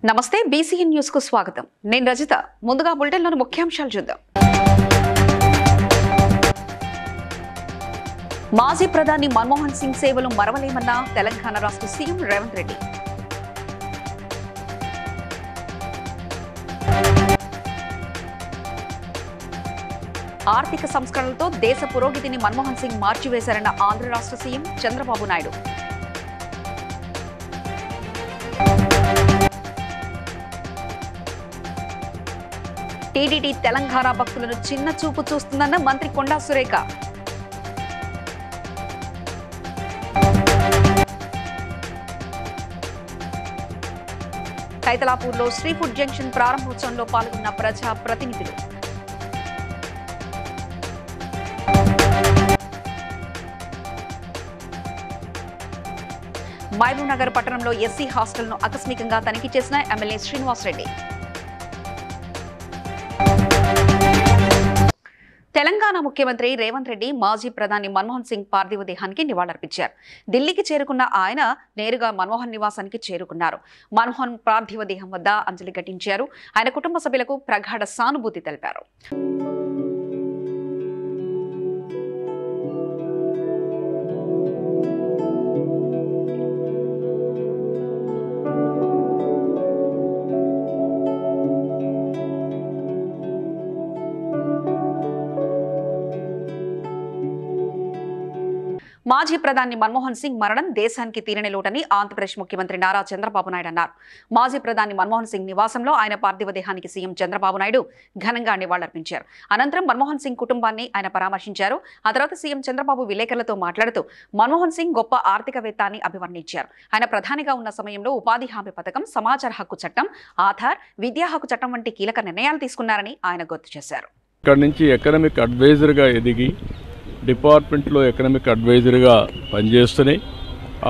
నమస్తే BCN news కు స్వాగతం. నేను రజిత. ముందుగా బులెటిన్లోని ముఖ్యాంశాలు చూద్దాం. మాజీ ప్రధాని మన్మోహన్ సింగ్ సేవలు మరవలేమన్న తెలంగాణ రాష్ట్ర సీఎం రేవంత్ రెడ్డి. ఆర్థిక సంస్కరణలతో దేశ పురోగతిని మన్మోహన్ సింగ్ మార్చివేశారన్న ఆంధ్ర రాష్ట్ర సీఎం చంద్రబాబు నాయుడు. టీడీటీ తెలంగాణ భక్తులను చిన్న చూపు చూస్తుందన్న మంత్రి కొండా సురేఖ. కైతలాపూర్లో శ్రీ ఫుడ్ జంక్షన్ ప్రారంభోత్సవంలో పాల్గొన్న ప్రజా ప్రతినిధులు. మహబూబ్ నగర్ పట్టణంలో ఎస్సీ హాస్టల్ను ఆకస్మికంగా తనిఖీ చేసిన ఎమ్మెల్యే శ్రీనివాసరెడ్డి. తెలంగాణ ముఖ్యమంత్రి రేవంత్ రెడ్డి మాజీ ప్రధాని మన్మోహన్ సింగ్ పార్థివ దేహానికి నివాళులర్పించారు. ఢిల్లీకి చేరుకున్న ఆయన నేరుగా మన్మోహన్ నివాసానికి చేరుకున్నారు. మన్మోహన్ పార్థివ దేహం వద్ద అంజలి ఘటించారు. ఆయన కుటుంబ సభ్యులకు ప్రగాఢ సానుభూతి తెలిపారు. మాజీ ప్రధాని మన్మోహన్ సింగ్ మరణం దేశానికి తీరని లోటని ఆంధ్రప్రదేశ్ ముఖ్యమంత్రి నారా చంద్రబాబు నాయుడు అన్నారు. మాజీ ప్రధాని మన్మోహన్ సింగ్ నివాసంలో ఆయన పార్థివ దేహానికి సీఎం చంద్రబాబు నాయుడు ఘనంగా నివాళులర్పించారు. అనంతరం మన్మోహన్ సింగ్ కుటుంబాన్ని ఆయన పరామర్శించారు. ఆ తర్వాత సీఎం చంద్రబాబు విలేకరులతో మాట్లాడుతూ మన్మోహన్ సింగ్ గొప్ప ఆర్థికవేత్త అని అభివర్ణించారు. ఆయన ప్రధానిగా ఉన్న సమయంలో ఉపాధి హామీ పథకం, సమాచార హక్కు చట్టం, ఆధార్, విద్యా హక్కు చట్టం వంటి కీలక నిర్ణయాలు తీసుకున్నారని ఆయన గుర్తు చేశారు. ఇక్కడ నుంచి ఎకనామిక్ అడ్వైజర్గా ఎదిగి డిపార్ట్మెంట్లో ఎకనామిక్ అడ్వైజర్గా పనిచేస్తున్నాయి.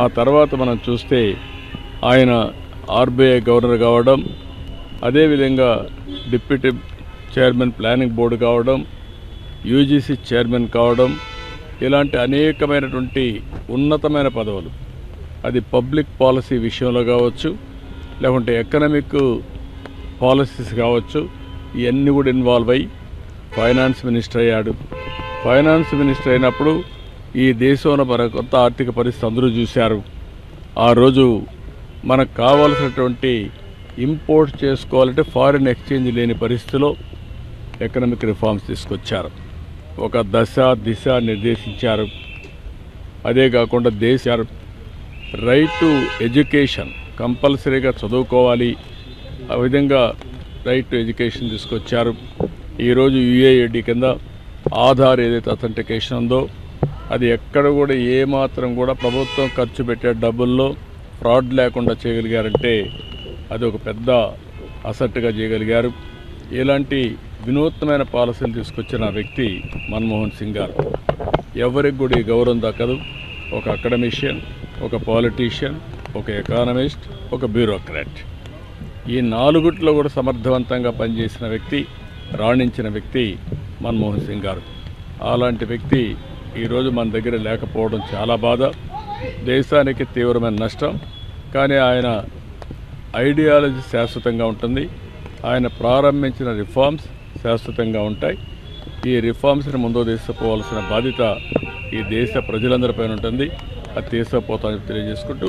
ఆ తర్వాత మనం చూస్తే ఆయన ఆర్బీఐ గవర్నర్ కావడం, అదేవిధంగా డిప్యూటీ చైర్మన్ ప్లానింగ్ బోర్డు కావడం, యూజీసీ చైర్మన్ కావడం, ఇలాంటి అనేకమైనటువంటి ఉన్నతమైన పదవులు, అది పబ్లిక్ పాలసీ విషయంలో కావచ్చు, లేకుంటే ఎకనామిక్ పాలసీస్ కావచ్చు, ఇవన్నీ కూడా ఇన్వాల్వ్ అయ్యి ఫైనాన్స్ మినిస్టర్ అయ్యాడు. ఫైనాన్స్ మినిస్టర్ అయినప్పుడు ఈ దేశంలో మన కొత్త ఆర్థిక పరిస్థితి అందరూ చూశారు. ఆ రోజు మనకు కావాల్సినటువంటి ఇంపోర్ట్ చేసుకోవాలంటే ఫారిన్ ఎక్స్చేంజ్ లేని పరిస్థితిలో ఎకనామిక్ రిఫార్మ్స్ తీసుకొచ్చారు. ఒక దిశ నిర్దేశించారు. అదే కాకుండా దేశారు రైట్ టు ఎడ్యుకేషన్, కంపల్సరీగా చదువుకోవాలి, ఆ విధంగా రైట్ టు ఎడ్యుకేషన్ తీసుకొచ్చారు. ఈరోజు యుఏఐడి కింద ఆధార్ ఏదైతే అథెంటికేషన్ ఉందో అది ఎక్కడ కూడా ఏమాత్రం కూడా ప్రభుత్వం ఖర్చు పెట్టే డబ్బుల్లో ఫ్రాడ్ లేకుండా చేయగలిగారంటే అది ఒక పెద్ద అసెట్గా చేయగలిగారు. ఇలాంటి వినూత్నమైన పాలసీలు తీసుకొచ్చిన వ్యక్తి మన్మోహన్ సింగ్ గారు. ఎవరికి కూడా ఈ గౌరవం దక్కదు. ఒక అకాడమిషియన్, ఒక పాలిటీషియన్, ఒక ఎకానమిస్ట్, ఒక బ్యూరోక్రాట్, ఈ నాలుగుట్లో కూడా సమర్థవంతంగా పనిచేసిన వ్యక్తి, రాణించిన వ్యక్తి మన్మోహన్ సింగ్ గారు. అలాంటి వ్యక్తి ఈరోజు మన దగ్గర లేకపోవడం చాలా బాధ, దేశానికి తీవ్రమైన నష్టం. కానీ ఆయన ఐడియాలజీ శాశ్వతంగా ఉంటుంది. ఆయన ప్రారంభించిన రిఫార్మ్స్ శాశ్వతంగా ఉంటాయి. ఈ రిఫార్మ్స్ని ముందుకు తీసుకుపోవాల్సిన బాధ్యత ఈ దేశ ప్రజలందరిపైన ఉంటుంది. అది తీసుకుపోతామని తెలియజేసుకుంటూ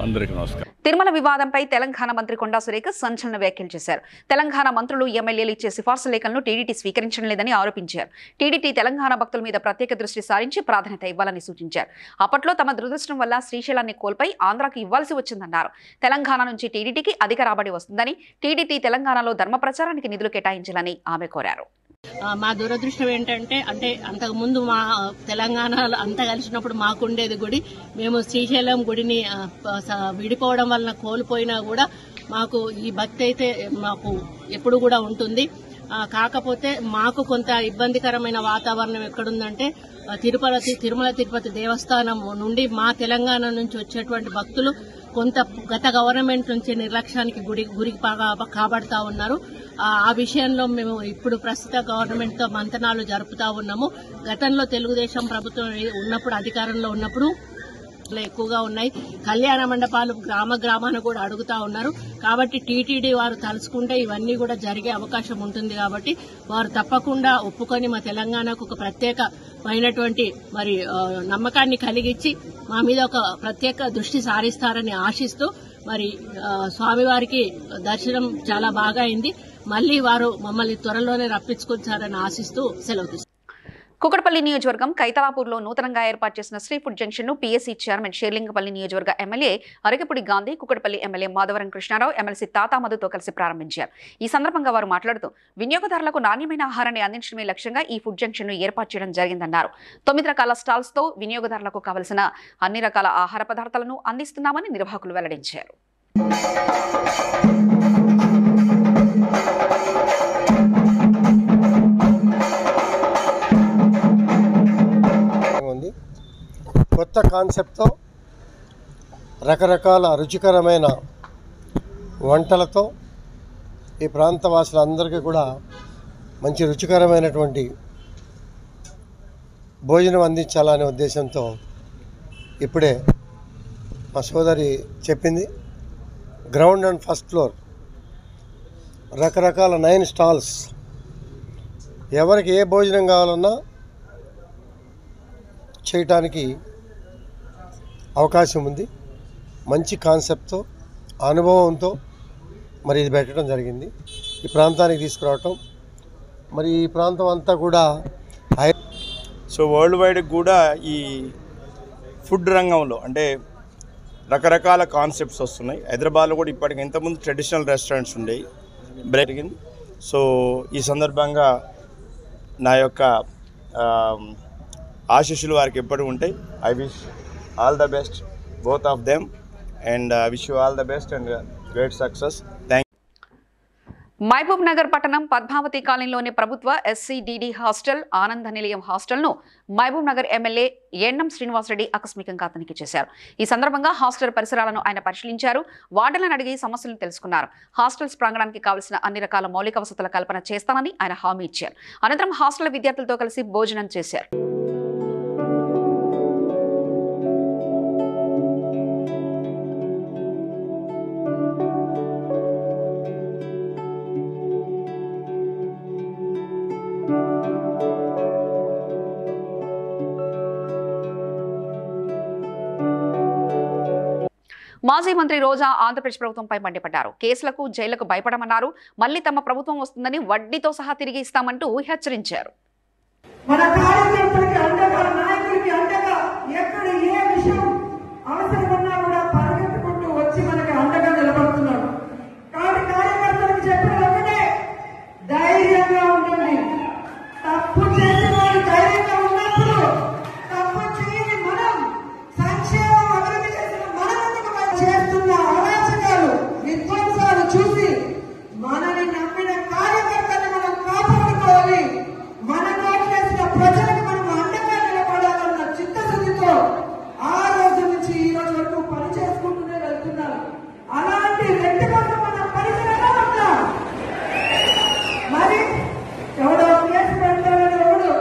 అందరికీ నమస్కారం. తిరుమల వివాదంపై తెలంగాణ మంత్రి కొండా సురేఖ సంచలన వ్యాఖ్యలు చేశారు. తెలంగాణ మంత్రులు, ఎమ్మెల్యేలు ఇచ్చే సిఫార్సు లేఖలను టీడీటీ స్వీకరించడం లేదని ఆరోపించారు. టీడీటీ తెలంగాణ భక్తుల మీద ప్రత్యేక దృష్టి సారించి ప్రాధాన్యత ఇవ్వాలని సూచించారు. అప్పట్లో తమ దురదృష్టం వల్ల శ్రీశైలాన్ని కోల్పోయి ఆంధ్రాకు ఇవ్వాల్సి వచ్చిందన్నారు. తెలంగాణ నుంచి టీడీటీకి అధిక రాబడి వస్తుందని, టీడీటీ తెలంగాణలో ధర్మ ప్రచారానికి నిధులు కేటాయించాలని ఆమె కోరారు. మా దురదృష్టం ఏంటంటే అంతకుముందు మా తెలంగాణలో అంతా కలిసినప్పుడు మాకుండేది గుడి. మేము శ్రీశైలం గుడిని విడిపోవడం వలన కోల్పోయినా కూడా మాకు ఈ భక్తి అయితే మాకు ఎప్పుడు కూడా ఉంటుంది. కాకపోతే మాకు కొంత ఇబ్బందికరమైన వాతావరణం ఎక్కడుందంటే తిరుమల తిరుపతి దేవస్థానం నుండి మా తెలంగాణ నుంచి వచ్చేటువంటి భక్తులు కొంత గత గవర్నమెంట్ నుంచి నిర్లక్ష్యానికి గురికి కాబడతా ఉన్నారు. ఆ విషయంలో మేము ఇప్పుడు ప్రస్తుత గవర్నమెంట్ తో మంతనాలు జరుపుతా ఉన్నాము. గతంలో తెలుగుదేశం ప్రభుత్వం ఉన్నప్పుడు, అధికారంలో ఉన్నప్పుడు ఎక్కువగా ఉన్నాయి. కళ్యాణ మండపాలు గ్రామాన కూడా అడుగుతా ఉన్నారు. కాబట్టి టీటీడీ వారు తలుచుకుంటే ఇవన్నీ కూడా జరిగే అవకాశం ఉంటుంది. కాబట్టి వారు తప్పకుండా ఒప్పుకొని మా తెలంగాణకు ఒక ప్రత్యేకమైనటువంటి మరి నమ్మకాన్ని కలిగించి మా మీద ఒక ప్రత్యేక దృష్టి సారిస్తారని ఆశిస్తూ మరి స్వామివారికి దర్శనం చాలా బాగా అయింది. మళ్లీ వారు మమ్మల్ని త్వరలోనే రప్పించుకొచ్చారని ఆశిస్తూ సెలవు తీసుకున్నారు. కుకట్పల్లి నియోజకవర్గం కైతలాపూర్లో నూతనంగా ఏర్పాటు చేసిన స్ట్రీట్ ఫుడ్ జంక్షన్ ను పీఎస్సీ చైర్మన్ షేర్లింగపల్లి నియోజకవర్గ MLA Arekapudi Gandhi, Kukatpally MLA Madhavaram Krishna Rao, MLC Tata మధుతో కలిసి ప్రారంభించారు. ఈ సందర్భంగా వారు మాట్లాడుతూ వినియోగదారులకు నాణ్యమైన ఆహారాన్ని అందించడమే లక్ష్యంగా ఈ ఫుడ్ జంక్షన్ ను ఏర్పాటు చేయడం జరిగిందన్నారు. 9 రకాల స్టాల్స్ తో వినియోగదారులకు కావలసిన అన్ని రకాల ఆహార పదార్థాలను అందిస్తున్నామని నిర్వాహకులు వెల్లడించారు. కొత్త కాన్సెప్ట్తో రకరకాల రుచికరమైన వంటలతో ఈ ప్రాంత వాసులందరికీ కూడా మంచి రుచికరమైనటువంటి భోజనం అందించాలనే ఉద్దేశంతో ఇప్పుడే మా సోదరి చెప్పింది. గ్రౌండ్ అండ్ ఫస్ట్ ఫ్లోర్ రకరకాల 9 స్టాల్స్, ఎవరికి ఏ భోజనం కావాలన్నా చేయటానికి అవకాశం ఉంది. మంచి కాన్సెప్ట్తో, అనుభవంతో మరి ఇది పెట్టడం జరిగింది. ఈ ప్రాంతానికి తీసుకురావటం, మరి ఈ ప్రాంతం అంతా కూడా సో వరల్డ్ వైడ్ కూడా ఈ ఫుడ్ రంగంలో అంటే రకరకాల కాన్సెప్ట్స్ వస్తున్నాయి. హైదరాబాద్లో కూడా ఇప్పటికి ఇంతకుముందు ట్రెడిషనల్ రెస్టారెంట్స్ ఉండేవి, జరిగింది. సో ఈ సందర్భంగా నా యొక్క ఆశీస్సులు వారికి ఎప్పుడు ఉంటాయి. I wish all the best both of them and wish you all the best and great success. Thank you. Mahabubnagar పట్టణం పద్మావతి కాలనీలోని ప్రభుత్వ ఎస్సీడీడీ హాస్టల్ ఆనంద నిలయం హాస్టల్ను Mahabubnagar MLA NM Srinivas Reddy ఆకస్మికంగా తనిఖీ చేశారు. ఈ సందర్భంగా హాస్టల్ పరిసరాలను ఆయన పరిశీలించారు. వార్డులను అడిగి సమస్యలను తెలుసుకున్నారు. హాస్టల్స్ ప్రాంగణానికి కావలసిన అన్ని రకాల మౌలిక వసతుల కల్పన చేస్తానని ఆయన హామీ ఇచ్చారు. అనంతరం హాస్టల్ విద్యార్థులతో కలిసి భోజనం చేశారు. మాజీ మంత్రి రోజా ఆంధ్రప్రదేశ్ ప్రభుత్వంపై మండిపడ్డారు. కేసులకు, జైళ్లకు భయపడమన్నారు. మళ్లీ తమ ప్రభుత్వం వస్తుందని వడ్డీతో సహా తిరిగి ఇస్తామంటూ హెచ్చరించారు. మన కార్యకర్తలకు అండగా, నాయకుడికి అండగా ఎక్కడ ఏ విషయం అవసరమన్నా కూడా పరిగెత్తుకుంటూ వచ్చి మనకి అండగా నిలబడుతున్నారు. కాబట్టి కార్యకర్తలకు చెప్పిన ఒకటే, ధైర్యంగా ఉండండి. తప్పు చేసిన వారు ధైర్యంగా ఉన్నప్పుడు తప్పు చేయని మనం, సంక్షేమం అభివృద్ధి చేసిన మనం చేస్తున్న అరాచకాలు, విధ్వంసాలు చూసి మనని నమ్మిన కార్యకర్తని మనం కాపాడుకోవాలి. మన నోట్లేసిన ప్రజలకు మనం అండగా నిలబడాలన్న చిత్తశుద్ధితో ఆ రోజు నుంచి ఈ రోజు వరకు పని చేసుకుంటూనే వెళ్తున్నారు. అలాంటి వ్యక్తి కోసం మనం పరిచయంగా ఉన్నాం. మరి ఎవడో కేసు పెడతాడని ఒకడు,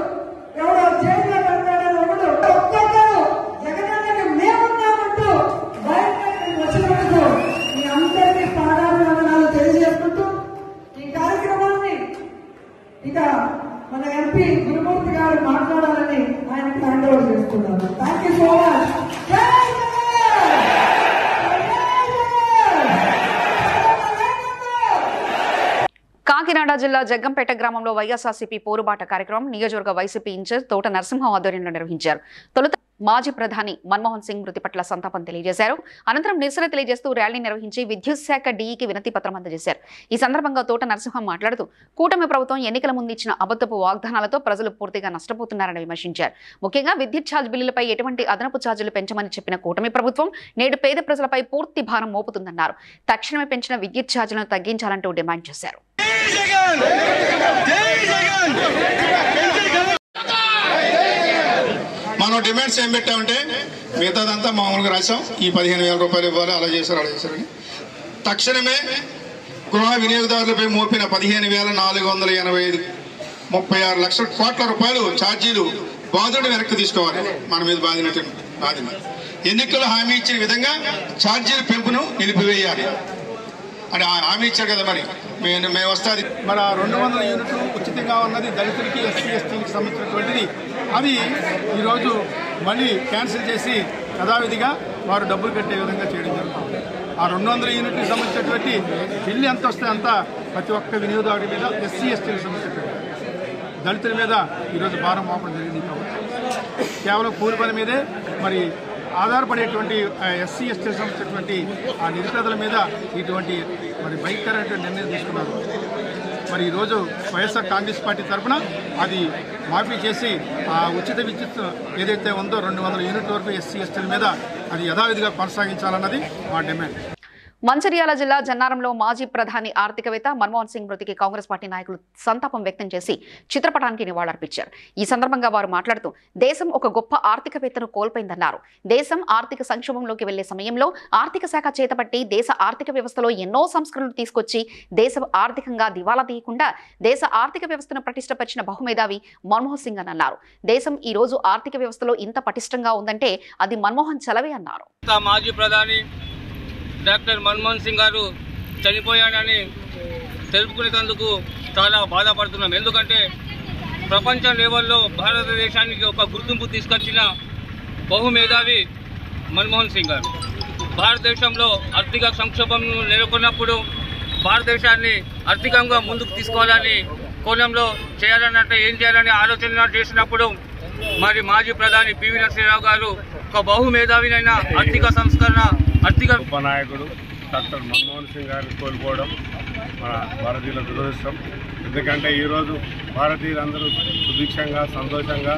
ఎవడో జైల్లో పెడతాడని ఒకడు, ఒక్కొక్కరు జగనన్నకి మేమున్నామంటూ బయటకు వచ్చినందుకు మీ అందరికీ పాదాభివందనాలు తెలియజేసుకుంటూ ఈ కార్యక్రమాన్ని ఇక మన ఎంపీ గురుమూర్తి గారు మాట్లాడాలని ఆయనకి హ్యాండ్ ఓవర్ చేస్తున్నాను. Thank you so much. Kakinada జిల్లా జగ్గంపేట గ్రామంలో వైఎస్ఆర్సీపీ పోరుబాట కార్యక్రమం నియోజకవర్గ వైసీపీ ఇన్ఛార్జ్ తోట నరసింహం ఆధ్వర్యంలో నిర్వహించారు. తొలుత మాజీ ప్రధాని మన్మోహన్ సింగ్ మృతి పట్ల సంతాపం తెలియజేశారు. అనంతరం నిరసన తెలియజేస్తూ ర్యాలీ నిర్వహించి విద్యుత్ శాఖ డీఈకి వినతి పత్రం అందజేశారు. ఈ సందర్భంగా తోట నరసింహం మాట్లాడుతూ కూటమి ప్రభుత్వం ఎన్నికల ముందు ఇచ్చిన అబద్ధపు వాగ్దానాలతో ప్రజలు పూర్తిగా నష్టపోతున్నారని విమర్శించారు. ముఖ్యంగా విద్యుత్ ఛార్జ్ బిల్లులపై ఎటువంటి అదనపు ఛార్జీలు పెంచమని చెప్పిన కూటమి ప్రభుత్వం నేడు పేద ప్రజలపై పూర్తి భారం మోపుతుందన్నారు. తక్షణమే పెంచిన విద్యుత్ ఛార్జీలను తగ్గించాలంటూ డిమాండ్ చేశారు. మనం డిమాండ్స్ ఏం పెట్టామంటే మిగతాదంతా మామూలుగా రాసాం. ఈ 15,000 రూపాయలు ఇవ్వాలి, అలా చేశారని తక్షణమే గృహ వినియోగదారులపై మోపిన 15,485 36 లక్షల కోట్ల రూపాయలు ఛార్జీలు బాధుడు వెనక్కి తీసుకోవాలి. మన మీద బాధిన ఎన్నికల్లో హామీ ఇచ్చిన విధంగా ఛార్జీల పెంపును నిలిపివేయాలి అని హామీ ఇచ్చారు కదా. మరి మేము వస్తుంది మన 200 యూనిట్లు ఉచితంగా ఉన్నది దళితులకి, ఎస్సీ ఎస్టీలకు సంబంధించినటువంటిది. అది ఈరోజు మళ్ళీ క్యాన్సిల్ చేసి యథావిధిగా వారు డబ్బులు కట్టే విధంగా చేయడం జరుగుతుంది. ఆ 200 యూనిట్లకు సంబంధించినటువంటి బిల్లు ఎంత వస్తే అంత ప్రతి ఒక్క వినియోగదారుడి మీద, ఎస్సీ ఎస్టీలకు సంబంధించినటువంటి దళితుల మీద ఈరోజు భారం మోపడం జరిగింది. కాబట్టి కేవలం కూలి పని మీదే మరి ఆధారపడేటువంటి ఎస్సీ ఎస్టీలకు సంబంధించినటువంటి ఆ నిరుపేదల మీద ఇటువంటి మరి భయంకరమైనటువంటి నిర్ణయం తీసుకున్నారు. మరి ఈరోజు వైఎస్ఆర్ కాంగ్రెస్ పార్టీ తరఫున అది మాఫీ చేసి ఆ ఉచిత విద్యుత్ ఏదైతే ఉందో 200 యూనిట్ల వరకు ఎస్సీ ఎస్టీల మీద అది యథావిధిగా కొనసాగించాలన్నది మా డిమాండ్. మంచిర్యాల జిల్లా జన్నారంలో మాజీ ప్రధాని ఆర్థికవేత్త మన్మోహన్ సింగ్ మృతికి కాంగ్రెస్ పార్టీ నాయకులు సంతాపం వ్యక్తం చేసి చిత్రపటానికి నివాళులర్పించారు. ఈ సందర్భంగా వారు మాట్లాడుతూ దేశం ఒక గొప్ప ఆర్థికవేత్తను కోల్పోయిందన్నారు. దేశం ఆర్థిక సంక్షోభంలోకి వెళ్లే సమయంలో ఆర్థిక శాఖ చేతపట్టి దేశ ఆర్థిక వ్యవస్థలో ఎన్నో సంస్కరణలు తీసుకొచ్చి దేశం ఆర్థికంగా దివాలా తీయకుండా దేశ ఆర్థిక వ్యవస్థను పటిష్టపరిచిన బహుమేధావి మన్మోహన్ సింగ్ అని అన్నారు. దేశం ఈ రోజు ఆర్థిక వ్యవస్థలో ఇంత పటిష్టంగా ఉందంటే అది మన్మోహన్ చలవే అన్నారు. మాజీ ప్రధాని డాక్టర్ మన్మోహన్ సింగ్ గారు చనిపోయాడని తెలుపుకునేందుకు చాలా బాధపడుతున్నాం. ఎందుకంటే ప్రపంచ లెవెల్లో భారతదేశానికి ఒక గుర్తింపు తీసుకొచ్చిన బహుమేధావి మన్మోహన్ సింగ్ గారు. భారతదేశంలో ఆర్థిక సంక్షోభం నెలకొన్నప్పుడు భారతదేశాన్ని ఆర్థికంగా ముందుకు తీసుకోవాలని కోణంలో చేయాలనంటే ఏం చేయాలని ఆలోచన చేసినప్పుడు మరి మాజీ ప్రధాని పివి నరసింహరావు గారు ఒక బహుమేధావినైన ఆర్థిక సంస్కరణ ఉపనాయకుడు డాక్టర్ మన్మోహన్ సింగ్ గారిని కోల్పోవడం మన భారతీయుల దురదృష్టం. ఎందుకంటే ఈరోజు భారతీయులందరూ సుభిక్షంగా సంతోషంగా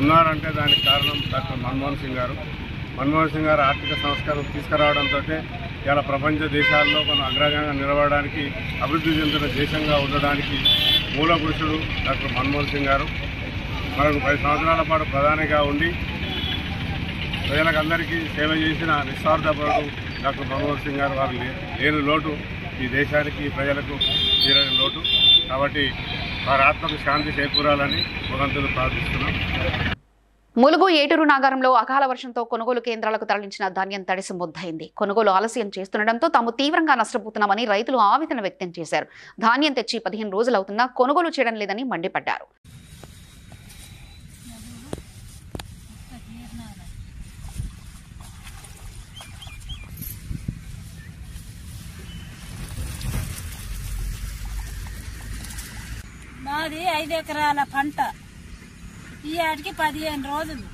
ఉన్నారంటే దానికి కారణం డాక్టర్ మన్మోహన్ సింగ్ గారు. మన్మోహన్ సింగ్ గారు ఆర్థిక సంస్కరణ తీసుకురావడంతో ఇలా ప్రపంచ దేశాల్లో మనం అగ్రగంగా నిలబడడానికి, అభివృద్ధి చెందిన దేశంగా ఉండడానికి మూల పురుషుడు డాక్టర్ మన్మోహన్ సింగ్ గారు. మనకు 10 సంవత్సరాల పాటు ప్రధానిగా ఉండి ప్రజలకు అందరికీ సేవ చేసిన నిస్వార్థపరుడు డాక్టర్ మన్మోహన్ సింగ్ గారు. వారు లేని లోటు ఈ దేశానికి, ప్రజలకు తీరని లోటు. కాబట్టి వారి ఆత్మకు శాంతి చేకూరాలని భగవంతుని ప్రార్థిస్తున్నాం. ములుగు ఏటూరు నాగారంలో అకాల వర్షంతో కొనుగోలు కేంద్రాలకు తరలించిన ధాన్యం తడిసి ముద్దయింది. కొనుగోలు ఆలస్యం చేస్తుండటంతో తాము తీవ్రంగా నష్టపోతున్నామని రైతులు ఆవేదన వ్యక్తం చేశారు. ధాన్యం తెచ్చి 15 రోజులవుతున్నా కొనుగోలు చేయడం లేదని మండిపడ్డారు. మాది 5 ఎకరాల పంట. ఈ ఆటికి 15 రోజులు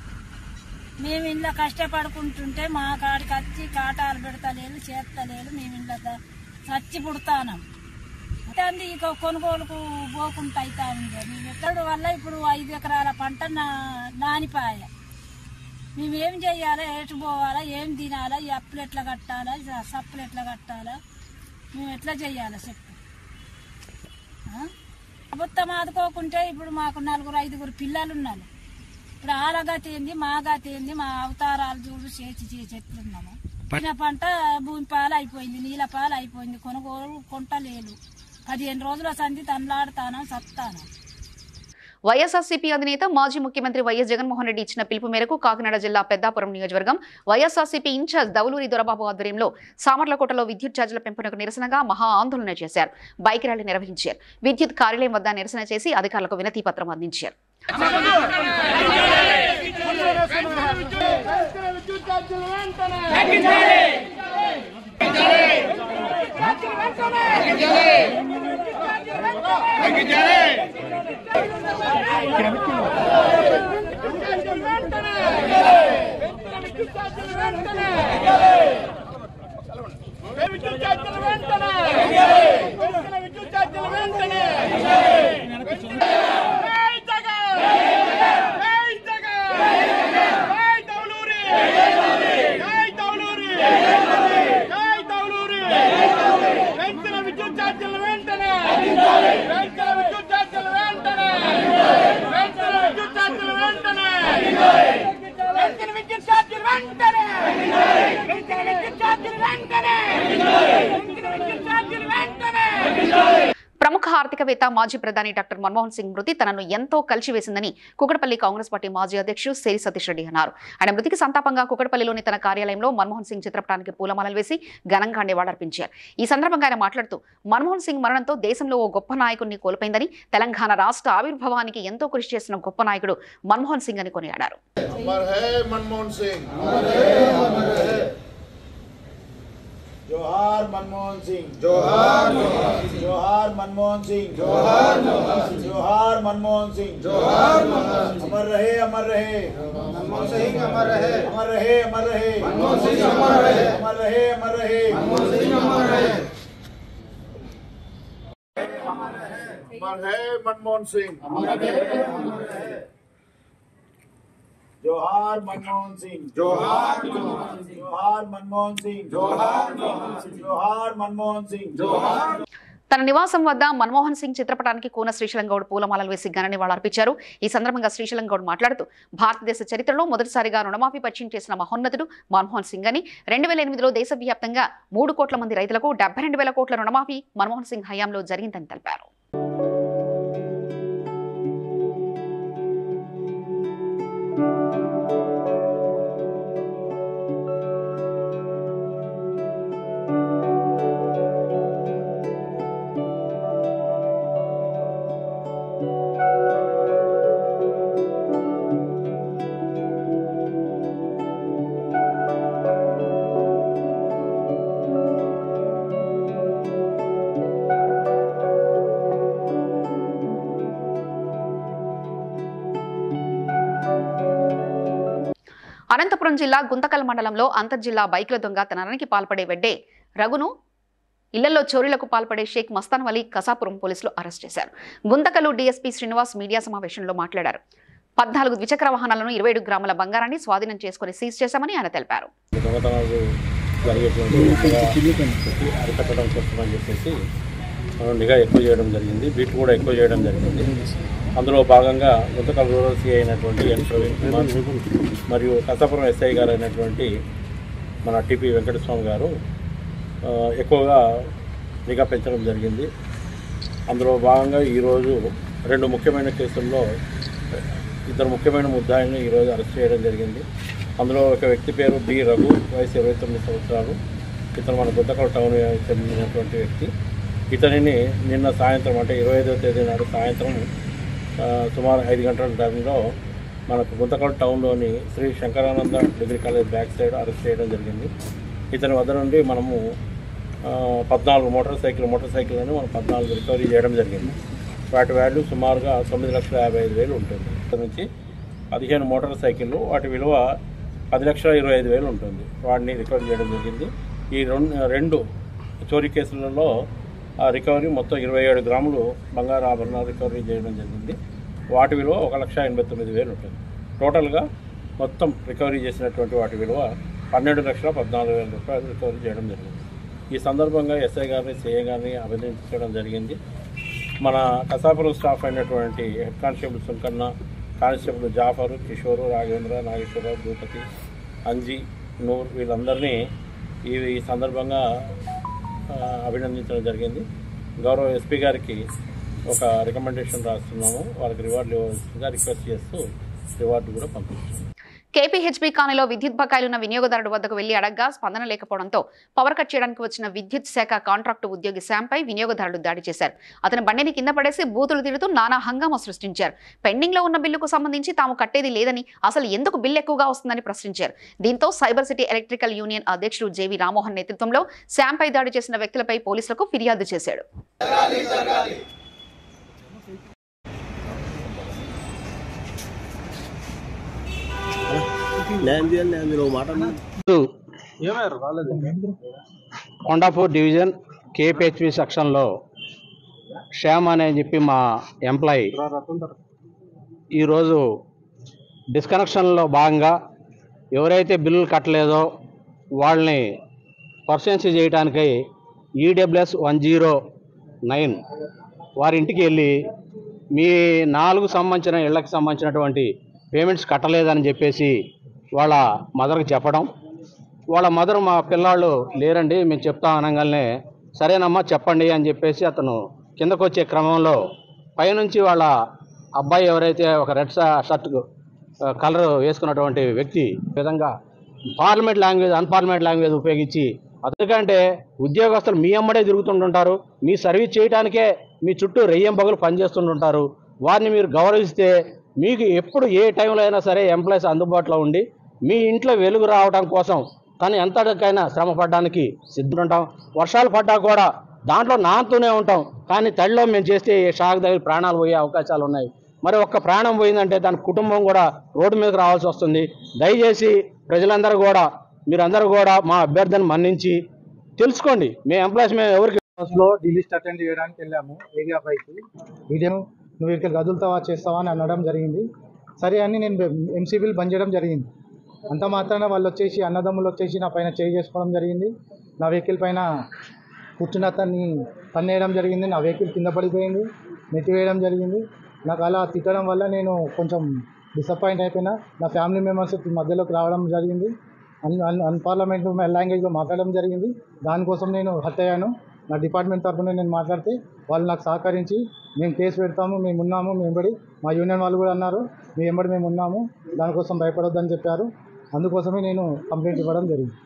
మేము ఇంట్లో కష్టపడుకుంటుంటే మా కాడికి వచ్చి కాటాలు పెడతలేదు, చేస్తలేదు. మేము ఇంట్లో చచ్చి పుడతానం. అంది ఇక కొనుగోలుకు పోకుండా అవుతాను. మేము ఎక్కడి వల్ల ఇప్పుడు 5 ఎకరాల పంట నానిపాయ. మేమేం చెయ్యాలా, ఎటు పోవాలా, ఏం తినాలా, ఈ అప్పులు ఎట్లా కట్టాలా, సప్పులు ఎట్లా కట్టాలా, మేము ఎట్లా చెయ్యాలా చెప్పు. ప్రభుత్వం ఆదుకోకుంటే ఇప్పుడు మాకు 4-5 పిల్లలు ఉన్నారు. ఇప్పుడు ఆలగతి ఏంది, మా గతి ఏంది, మా అవతారాలు చూడు చేసి చెట్లున్నాము. తిన పంట భూమి పాలు అయిపోయింది, నీళ్ళ పాలు అయిపోయింది. కొనుగోలు కొంటలేదు. 15 రోజుల సంధి తనలాడుతాను, సత్తాను. వైఎస్ఆర్సీపీ అధినేత మాజీ ముఖ్యమంత్రి వైఎస్ జగన్మోహన్ రెడ్డి ఇచ్చిన పిలుపు మేరకు కాకినాడ జిల్లా పెద్దాపురం నియోజకవర్గం వైఎస్ఆర్సీపీ ఇన్ఛార్జ్ దౌలూరి దొరబాబు ఆధ్వర్యంలో సామర్లకోటలో విద్యుత్ ఛార్జీల పెంపునకు నిరసనగా మహా ఆందోళన చేశారు. బైక్ ర్యాలీ నిర్వహించారు. విద్యుత్ కార్యాలయం వద్ద నిరసన చేసి అధికారులకు వినతి పత్రం అందించారు. ప్రముఖ ఆర్థికవేత్త మాజీ ప్రధాని డాక్టర్ మన్మోహన్ సింగ్ మృతి తనను ఎంతో కలిసివేసిందని కుకట్పల్లి కాంగ్రెస్ పార్టీ మాజీ అధ్యక్షుడు సేరి సతీష్ రెడ్డి అన్నారు. ఆయన మృతికి సంతాపంగా కుకట్పల్లిలోని తన కార్యాలయంలో మన్మోహన్ సింగ్ చిత్రపటానికి పూలమాలలు వేసి ఘనంగా నివాళులర్పించారు. ఈ సందర్భంగా ఆయన మాట్లాడుతూ మన్మోహన్ సింగ్ మరణంతో దేశంలో ఓ గొప్ప నాయకుడిని కోల్పోయిందని, తెలంగాణ రాష్ట్ర ఆవిర్భావానికి ఎంతో కృషి చేసిన గొప్ప నాయకుడు మన్మోహన్ సింగ్ అని కొనియాడారు. जोहार मनमोहन सिंह, जोहार जोहार मनमोहन सिंह, जोहार जोहार मनमोहन सिंह, जोहार अमर रहे मनमोहन सिंह, अमर रहे अमर रहे मनमोहन सिंह, अमर रहे मनमोहन सिंह, अमर रहे मनमोहन सिंह, जोहार मनमोहन सिंह, जोहार जोहार मनमोहन सिंह, जोहार जोहार मनमोहन सिंह, जोहार. తన నివాసం వద్ద మన్మోహన్ సింగ్ చిత్రపటానికి కూన శ్రీశైలం గౌడ్ పూలమాలలు వేసి ఘన నివాళులర్పించారు. ఈ సందర్భంగా శ్రీశైలం గౌడ్ మాట్లాడుతూ భారతదేశ చరిత్రలో మొదటిసారిగా రుణమాఫీ పరిచయం చేసిన మహోన్నతుడు మన్మోహన్ సింగ్ అని, 2008లో దేశవ్యాప్తంగా 3 కోట్ల మంది రైతులకు 72,000 కోట్ల రుణమాఫీ మన్మోహన్ సింగ్ హయాంలో జరిగిందని తెలిపారు. అనంతపురం జిల్లా గుంతకల్ మండలంలో అంతర్జిల్లా బైక్ల దొంగతనానికి పాల్పడే వెడ్డే రఘును ఇళ్లలో చోరీలకు పాల్పడే షేక్ మస్తాన్ వలీ కసాపురం పోలీసులు అరెస్ట్ చేశారు. గుంతకల్ డీఎస్పీ శ్రీనివాస్ మీడియా సమావేశంలో మాట్లాడారు. 14 ద్విచక్ర వాహనాలను 27 గ్రాముల బంగారాన్ని స్వాధీనం చేసుకుని సీజ్ చేశామని ఆయన తెలిపారు. నిఘా ఎక్కువ చేయడం జరిగింది, బీట్ కూడా ఎక్కువ చేయడం జరిగింది. అందులో భాగంగా గుంతకల్ రూరల్ సిఐ అయినటువంటి ఎన్ ప్రవీణ్ కుమార్ మరియు కసాపురం ఎస్ఐ గారు అయినటువంటి మన టిపి వెంకటస్వామి గారు ఎక్కువగా నిఘా పెంచడం జరిగింది. అందులో భాగంగా ఈరోజు 2 ముఖ్యమైన కేసుల్లో 2 ముఖ్యమైన ముద్దాయిలను ఈరోజు అరెస్ట్ చేయడం జరిగింది. అందులో ఒక వ్యక్తి పేరు బి రఘు, వయసు 29 సంవత్సరాలు. ఇతను మన గుంతకల్ టౌన్ చెందినటువంటి వ్యక్తి. ఇతనిని నిన్న సాయంత్రం అంటే 25వ తేదీ నాడు సాయంత్రం సుమారు 5 గంటల టైంలో మనకు గుంతకల్ టౌన్లోని Sri Shankarananda degree college back side arrest చేయడం జరిగింది. ఇతని వద్ద నుండి మనము 14 మోటార్ సైకిళ్ళని మనం 14 రికవరీ చేయడం జరిగింది. వాటి వాల్యూ సుమారుగా 9,55,000 ఉంటుంది. ఇతని నుంచి 15 మోటార్ సైకిళ్ళు, వాటి విలువ 10,25,000 ఉంటుంది. వాటిని రికవరీ చేయడం జరిగింది. ఈ 2 చోరీ కేసులలో రికవరీ మొత్తం 27 గ్రాములు బంగారు ఆభరణాలు రికవరీ చేయడం జరిగింది. వాటి విలువ 1,89,000 ఉంటుంది. టోటల్గా మొత్తం రికవరీ చేసినటువంటి వాటి విలువ 12,14,000 రూపాయలు రికవరీ చేయడం జరిగింది. ఈ సందర్భంగా ఎస్ఐ గారిని, సిఐ గారిని అభినందించడం జరిగింది. మన కసాపురం స్టాఫ్ అయినటువంటి head constable Sunkanna, constable Jafar, Kishore, Raghavendra, Nageswararao, Bhupathi, Anji, Noor వీళ్ళందరినీ ఈ సందర్భంగా అభినందించడం జరిగింది. గౌరవ ఎస్పీ గారికి ఒక రికమెండేషన్ రాస్తున్నాము. వాళ్ళకి రివార్డులు ఇవ్వాల్సిందిగా రిక్వెస్ట్ చేస్తూ రివార్డు కూడా పంపిస్తున్నాము. కేపీహెచ్బీ కాలనీలో విద్యుత్ బకాయిలున్న వినియోగదారుడు వద్దకు వెళ్లి అడగ్గా స్పందన లేకపోవడంతో పవర్ కట్ చేయడానికి వచ్చిన విద్యుత్ శాఖ కాంట్రాక్టు ఉద్యోగి శాంపై వినియోగదారుడు దాడి చేశారు. అతని బండిని కింద పడేసి బూతులు తిడుతూ నానా హంగామా సృష్టించారు. పెండింగ్ లో ఉన్న బిల్లుకు సంబంధించి తాము కట్టేది లేదని, అసలు ఎందుకు బిల్లు ఎక్కువగా వస్తుందని ప్రశ్నించారు. దీంతో సైబర్ సిటీ ఎలక్ట్రికల్ యూనియన్ అధ్యక్షుడు జేవి రామ్మోహన్ నేతృత్వంలో శాంపై దాడి చేసిన వ్యక్తులపై పోలీసులకు ఫిర్యాదు చేశాడు. కొండాపూర్ డివిజన్ కేపీహెచ్బి సెక్షన్లో శ్యామ్ అని చెప్పి మా ఎంప్లాయీ ఈరోజు డిస్కనెక్షన్లో భాగంగా ఎవరైతే బిల్లులు కట్టలేదో వాళ్ళని పర్సెన్సీ చేయడానికై ఈడబ్ల్యూఎస్ 109 వారి ఇంటికి వెళ్ళి మీ 4 సంబంధించిన ఇళ్లకు సంబంధించినటువంటి పేమెంట్స్ కట్టలేదని చెప్పేసి వాళ్ళ మదర్కి చెప్పడం. వాళ్ళ మదర్ మా పిల్లాళ్ళు లేరండి మేము చెప్తాం అనగానే సరేనమ్మా చెప్పండి అని చెప్పేసి అతను కిందకు వచ్చే క్రమంలో పైనుంచి వాళ్ళ అబ్బాయి ఎవరైతే ఒక రెడ్ షర్ట్ కలర్ వేసుకున్నటువంటి వ్యక్తి విధంగా పార్లమెంట్ లాంగ్వేజ్ అన్పార్లమెంట్ లాంగ్వేజ్ ఉపయోగించి అందుకంటే ఉద్యోగస్తులు మీ అమ్మడే తిరుగుతుంటుంటారు, మీ సర్వీస్ చేయడానికే మీ చుట్టూ రెయ్యంబగలు పనిచేస్తుంటుంటారు. వారిని మీరు గౌరవిస్తే మీకు ఎప్పుడు ఏ టైంలో అయినా సరే ఎంప్లాయీస్ అందుబాటులో ఉండి మీ ఇంట్లో వెలుగు రావడం కోసం తను ఎంతకైనా శ్రమ పడడానికి సిద్ధుంటాం. వర్షాలు పడ్డా కూడా దాంట్లో నానుతూనే ఉంటాం. కానీ తడిలో మేము చేస్తే షాక్ తగిలి ప్రాణాలు పోయే అవకాశాలు ఉన్నాయి. మరి ఒక్క ప్రాణం పోయిందంటే దాని కుటుంబం కూడా రోడ్డు మీదకి రావాల్సి వస్తుంది. దయచేసి ప్రజలందరూ కూడా మీరందరూ కూడా మా అభ్యర్థిని మన్నించి తెలుసుకోండి. మేము ఎంప్లాయీస్ మేము ఎవరికి డీలిస్ట్ అటెండ్ చేయడానికి వెళ్ళాము ఏరియా పైకి. వీడియో నువ్వు ఇక్కడ కదులుతావా చేస్తావా అని అనడం జరిగింది. సరే అని నేను ఎంసీబీలు బంద్ చేయడం జరిగింది. అంత మాత్రాన వాళ్ళు వచ్చేసి అన్నదమ్ములు వచ్చేసి నా పైన చేయి చేసుకోవడం జరిగింది. నా వెహికల్ పైన కూర్చున్న అతన్ని తన్నేయడం జరిగింది. నా వెహికల్ కింద పడిపోయింది, నెట్టివేయడం జరిగింది. నాకు అలా తిట్టడం వల్ల నేను కొంచెం డిసప్పాయింట్ అయిపోయినా. నా ఫ్యామిలీ మెంబర్స్ మధ్యలోకి రావడం జరిగింది. అన్పార్లమెంట్ లాంగ్వేజ్లో మాట్లాడడం జరిగింది. దానికోసం నేను హర్ట్ అయ్యాను. నా డిపార్ట్మెంట్ తరఫున నేను మాట్లాడితే వాళ్ళు నాకు సహకరించి మేము కేసు పెడతాము, మేము ఉన్నాము, మేము ఎంబడి మా యూనియన్ వాళ్ళు కూడా అన్నారు మీ ఎంబడి మేము ఉన్నాము, దానికోసం భయపడొద్దని చెప్పారు. అందుకోసమే నేను కంప్లైంట్ ఇవ్వడం జరిగింది.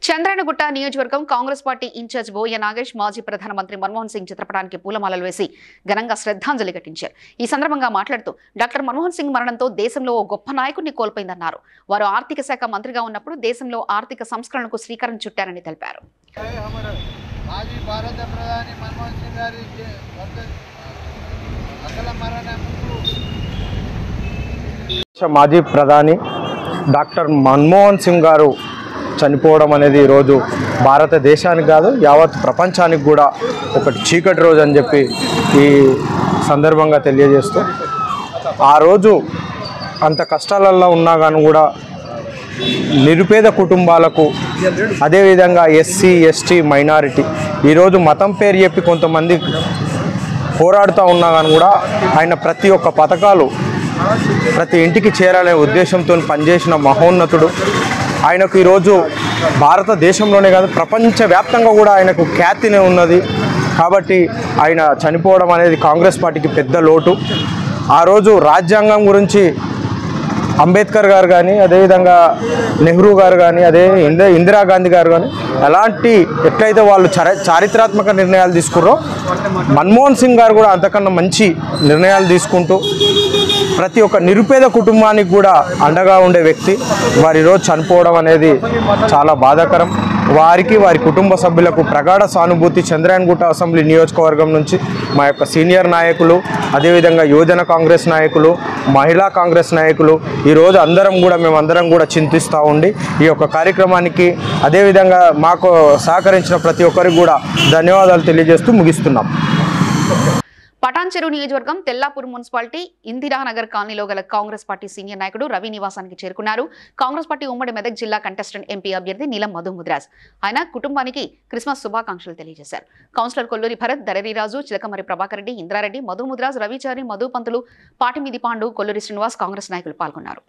చంద్రాయణగుట్ట నియోజకవర్గం కాంగ్రెస్ పార్టీ ఇన్ఛార్జ్ బోయ నాగేష్ మాజీ ప్రధానమంత్రి మన్మోహన్ సింగ్ చిత్రపటానికి పూలమాలలు వేసి ఘనంగా శ్రద్ధాంజలి ఘటించారు. ఈ సందర్భంగా మాట్లాడుతూ డాక్టర్ మన్మోహన్ సింగ్ మరణంతో దేశంలో ఓ గొప్ప నాయకుడిని కోల్పోయిందన్నారు. వారు ఆర్థిక శాఖ మంత్రిగా ఉన్నప్పుడు దేశంలో ఆర్థిక సంస్కరణకు శ్రీకారం చుట్టారని తెలిపారు. మాజీ భారత ప్రధాని మన్మోహన్ సింగ్ గారి అసలు మాజీ ప్రధాని డాక్టర్ మన్మోహన్ సింగ్ గారు చనిపోవడం అనేది ఈరోజు భారతదేశానికి కాదు యావత్ ప్రపంచానికి కూడా ఒకటి చీకటి రోజు అని చెప్పి ఈ సందర్భంగా తెలియజేస్తూ, ఆ రోజు అంత కష్టాలలో ఉన్నా కానీ కూడా నిరుపేద కుటుంబాలకు, అదేవిధంగా ఎస్సీ ఎస్టీ మైనారిటీ ఈరోజు మతం పేరు చెప్పి కొంతమంది పోరాడుతూ ఉన్నా కానీ కూడా ఆయన ప్రతి ఒక్క పథకాలు ప్రతి ఇంటికి చేరాలనే ఉద్దేశంతో పనిచేసిన మహోన్నతుడు. ఆయనకు ఈరోజు భారతదేశంలోనే కాదు ప్రపంచవ్యాప్తంగా కూడా ఆయనకు ఖ్యాతినే ఉన్నది. కాబట్టి ఆయన చనిపోవడం అనేది కాంగ్రెస్ పార్టీకి పెద్ద లోటు. ఆ రోజు రాజ్యాంగం గురించి అంబేద్కర్ గారు కానీ, అదేవిధంగా నెహ్రూ గారు కానీ, అదే ఇందిరాగాంధీ గారు కానీ ఎట్లయితే వాళ్ళు చారిత్రాత్మక నిర్ణయాలు తీసుకుర్రో మన్మోహన్ సింగ్ గారు కూడా అంతకన్నా మంచి నిర్ణయాలు తీసుకుంటూ ప్రతి ఒక్క నిరుపేద కుటుంబానికి కూడా అండగా ఉండే వ్యక్తి. వారి ఈరోజు చనిపోవడం అనేది చాలా బాధాకరం. వారికి వారి కుటుంబ సభ్యులకు ప్రగాఢ సానుభూతి. చంద్రాయణగుట్ట అసెంబ్లీ నియోజకవర్గం నుంచి మా యొక్క సీనియర్ నాయకులు, అదేవిధంగా యువజన కాంగ్రెస్ నాయకులు, మహిళా కాంగ్రెస్ నాయకులు ఈరోజు మేమందరం కూడా చింతిస్తూ ఉండి ఈ యొక్క కార్యక్రమానికి అదేవిధంగా మాకు సహకరించిన ప్రతి ఒక్కరికి కూడా ధన్యవాదాలు తెలియజేస్తూ ముగిస్తున్నాం. పటాన్చెరు నియోజకవర్గం తెల్లాపూర్ మున్సిపాలిటీ ఇందిరానగర్ కాలనీలో గల కాంగ్రెస్ పార్టీ సీనియర్ నాయకుడు రవి నివాసానికి చేరుకున్నారు. కాంగ్రెస్ పార్టీ ఉమ్మడి మెదక్ జిల్లా కంటెస్టెంట్ ఎంపీ అభ్యర్థి నీలం మధుముద్రాజ్. ఆయన కుటుంబానికి క్రిస్మస్ శుభాకాంక్షలు తెలియజేశారు. కౌన్సిలర్ కొల్లూరి భరత్, దరరిరాజు, చిలకమరి ప్రభాకర్ రెడ్డి, ఇంద్రారెడ్డి, మధుముద్రాజ్, రవిచారి, మధు పంతులు, పాటిమీది పాండు, కొల్లూరి శ్రీనివాస్ కాంగ్రెస్ నాయకులు పాల్గొన్నారు.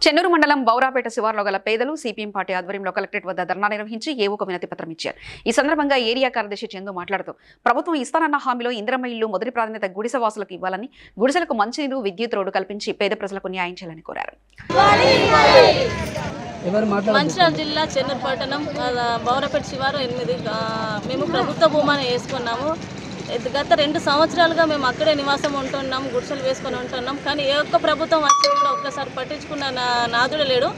చెన్నూరు మండలం బౌరాపేట శివార్లో గల పేదలు సిపిఎం పార్టీ ఆధ్వర్యంలో కలెక్టరేట్ వద్ద ధర్నా నిర్వహించి ఏవోక వినతి పత్రం ఇచ్చారు. ఈ సందర్భంగా ఏరియా కార్యదర్శి చందు మాట్లాడుతూ ప్రభుత్వం ఇస్తానన్న హామీలో ఇందిరమ్మ ఇళ్లు మొదటి ప్రాధాన్యత గుడిసెవాసులకు ఇవ్వాలని, గుడిసెలకు మంచినీరు, విద్యుత్ రోడ్డు కల్పించి పేద ప్రజలకు న్యాయం చేయాలని కోరారు. మంచిర్యాల జిల్లా చెన్నూరు పట్టణం బౌరాపేట శివారు 8 మేము ప్రభుత్వ భూమాన్ని వేసుకున్నాము. గత 2 సంవత్సరాలుగా మేము అక్కడే నివాసం ఉంటున్నాం, గుడిసెలు వేసుకొని ఉంటున్నాం. కానీ ఏ ఒక్క ప్రభుత్వం వచ్చి కూడా ఒక్కసారి పట్టించుకున్న నాదుడే లేడు.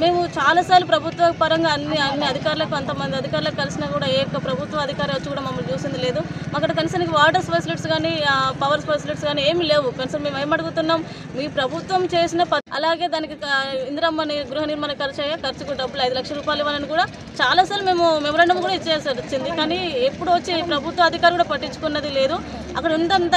మేము చాలాసార్లు ప్రభుత్వ పరంగా అన్ని అధికారులకు అంతమంది అధికారులకు కలిసినా కూడా ఏ ఒక్క ప్రభుత్వ అధికారి వచ్చి కూడా మమ్మల్ని చూసింది లేదు. అక్కడ కనీసానికి వాటర్ ఫెసిలిటీస్ కానీ పవర్ ఫెసిలిటీస్ కానీ ఏమీ లేవు. కనీసం మేము ఏమడుగుతున్నాం, మీ ప్రభుత్వం చేసిన అలాగే దానికి ఇందిరమ్మ గృహ నిర్మాణ ఖర్చుకు డబ్బులు 5 లక్షల రూపాయలు ఇవ్వాలని కూడా చాలాసార్లు మేము మెమరాండం కూడా ఇచ్చేసి వచ్చింది. కానీ ఎప్పుడు వచ్చి ప్రభుత్వ అధికారి కూడా పట్టించుకున్నది లేదు. అక్కడ ఉందంత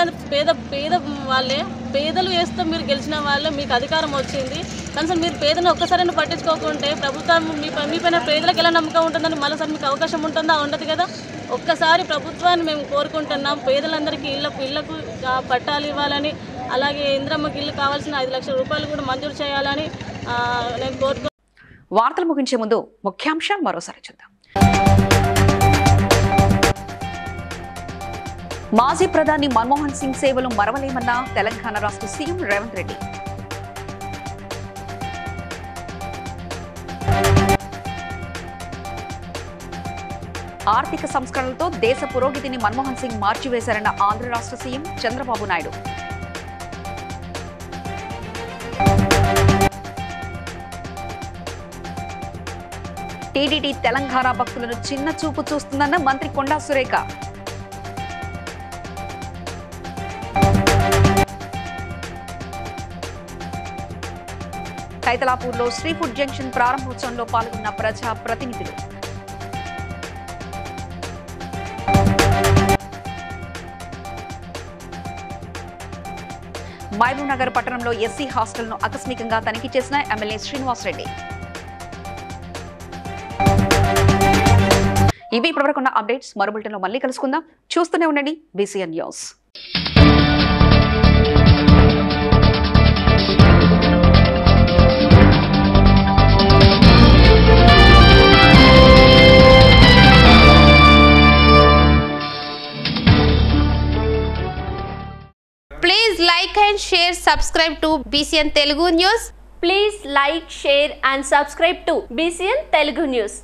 పేద వాళ్ళే, పేదలు వేస్తే మీరు గెలిచిన వాళ్ళే, మీకు అధికారం వచ్చింది. కనీసం మీరు పేదను ఒక్కసారైనా పట్టించుకోకుంటే ప్రభుత్వం మీ పైన పేదలకు ఎలా నమ్మకం ఉంటుందని మరోసారి మీకు అవకాశం ఉంటుందా? ఉండదు కదా. ఒక్కసారి ప్రభుత్వాన్ని మేము కోరుకుంటున్నాం, పేదలందరికీ ఇళ్లకు పట్టాలు ఇవ్వాలని, అలాగే ఇందిరమ్మకి ఇల్లు కావాల్సిన 5 లక్షల రూపాయలు కూడా మంజూరు చేయాలని నేను కోరుకుంటున్నాను. వార్తలు ముగించే ముందు ముఖ్యాంశాలు మరోసారి చూద్దాం. మాజీ ప్రధాని మన్మోహన్ సింగ్ సేవలు మరవలేమన్న తెలంగాణ రాష్ట్ర సీఎం రేవంత్ రెడ్డి. ఆర్థిక సంస్కరణలతో దేశ పురోగతిని మన్మోహన్ సింగ్ మార్చివేశారన్న ఆంధ్ర రాష్ట్ర సీఎం చంద్రబాబు నాయుడు. టీడీటీ తెలంగాణ భక్తులను చిన్న చూపు చూస్తుందన్న మంత్రి కొండా సురేఖ. కైతలాపూర్లో శ్రీ ఫుడ్ జంక్షన్ ప్రారంభోత్సవంలో పాల్గొన్న ప్రజా ప్రతినిధులు. మహబూబ్ నగర్ పట్టణంలో ఎస్సీ హాస్టల్ను ఆకస్మికంగా తనిఖీ చేసిన ఎమ్మెల్యే శ్రీనివాసరెడ్డి. ఇవి ఇప్పటివరకున్న అప్డేట్స్. మరో బులెటిన్లో మళ్ళీ కలుసుకుందాం. చూస్తూనే ఉండండి BCN news. Please like and share, subscribe to BCN Telugu News. Please like, share and subscribe to BCN Telugu News.